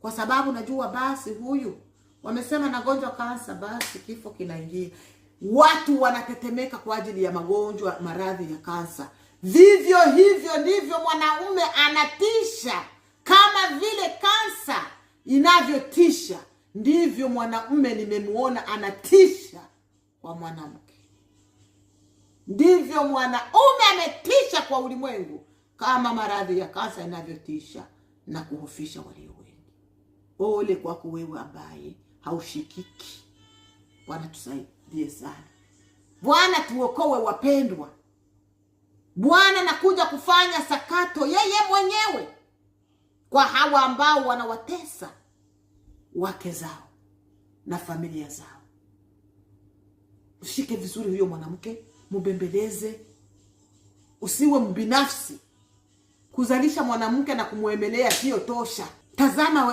kwa sababu najua basi huyu wamesema nagonjwa kansa, basi kifo kinaingia. Watu wanatetemeka kwa ajili ya magonjwa, maradhi ya kansa. Vivyo hivyo ndivyo mwanaume anatisha. Kama vile kansa inavyotisha, ndivyo mwanaume nimemuona anatisha kwa mwanamke. Ndivyo mwanaume ametisha kwa ulimwengu kama maradhi ya kansa inavyotisha na kuhofisha walio wengi. Ole kwako wewe ambaye haushikiki. Bwana tusaidie sana. Bwana tuokoe wapendwa. Bwana nakuja kufanya sakato yeye mwenyewe kwa hawa ambao wanawatesa wake zao na familia zao. Ushike vizuri huyo mwanamke, mbembeleze. Usiwe mbinafsi. Kuzalisha mwanamke na kumwemelea sio tosha. Tazama